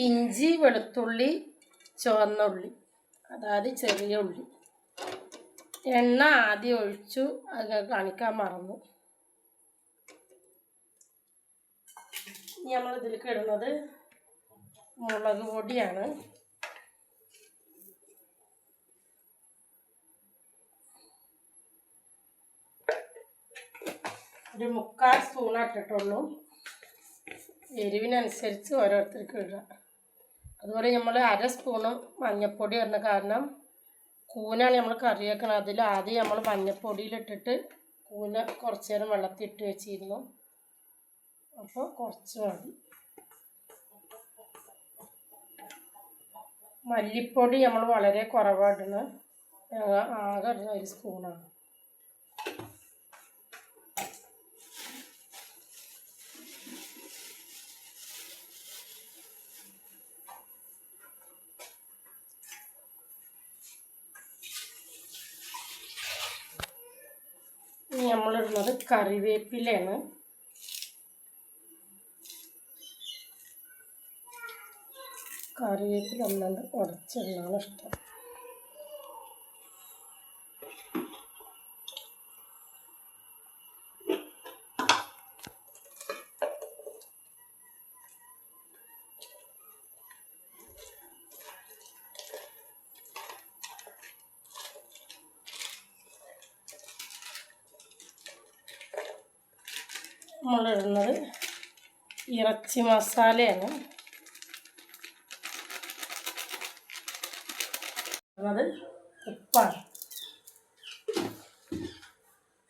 ഇഞ്ചി, വെളുത്തുള്ളി, ചുവന്നുള്ളി, അതായത് ചെറിയ ഉള്ളി. എണ്ണ ആദ്യം ഒഴിച്ചു, അത് കാണിക്കാൻ മറന്നു. ഇനി നമ്മൾ ഇതിലേക്ക് ഇടുന്നത് മുളക് പൊടിയാണ്. ഒരു 3/4 സ്പൂൺ ഇട്ടിട്ടുള്ളൂ. എരിവിനനുസരിച്ച് ഓരോരുത്തർക്ക് ഇടുക. അതുപോലെ നമ്മൾ 1/2 സ്പൂണ് മഞ്ഞൾപ്പൊടി ഇടുന്ന കാരണം കൂനാണ് നമ്മൾ കറി വെക്കണം. അതിൽ ആദ്യം നമ്മൾ മഞ്ഞൾപ്പൊടിയിലിട്ടിട്ട് കൂന കുറച്ച് നേരം വെള്ളത്തിലിട്ട് വെച്ചിരുന്നു. അപ്പോൾ കുറച്ച് മതി. മല്ലിപ്പൊടി നമ്മൾ വളരെ കുറവായിടണം. ആകെ ഇടുന്ന 1 സ്പൂണാണ്. ഇനി നമ്മളിടുന്നത് കറിവേപ്പിലയാണ്. കറിവേപ്പില ഒന്നുണ്ട് ഉടച്ചിടുന്നതാണ് ഇഷ്ടം. നമ്മളിടുന്നത് ഇറച്ചി മസാലയാണ്. അത് ഉപ്പാണ്.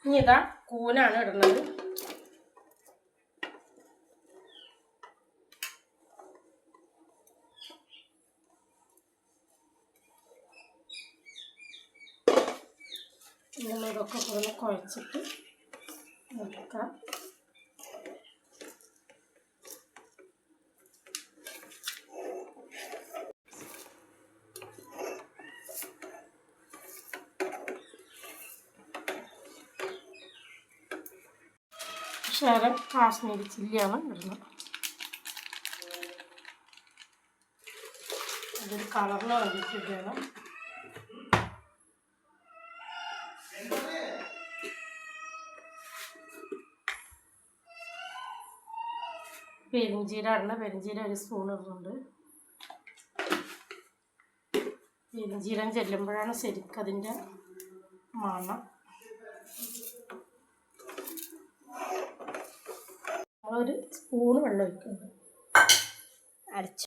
ഇനി ഇതാ കൂനാണ് ഇടുന്നത്. നമ്മളിതൊക്കെ കൂടെ കുഴച്ചിട്ട് വെക്കാം. ശകലം കാശ്മീരി ചില്ലിയാണ് ഇടുന്നത്. അതൊരു കളറിന് വേണ്ടിയിട്ടിട്ടാണ്. പെരുംജീരകം 1 സ്പൂൺ ഇടുന്നുണ്ട്. പെരുംജീരകം ചെല്ലുമ്പോഴാണ് ശരിക്കും അതിൻ്റെ മണം. നമ്മളൊരു സ്പൂൺ വെള്ളം ഒഴിക്കുന്നുണ്ട്. അരച്ച്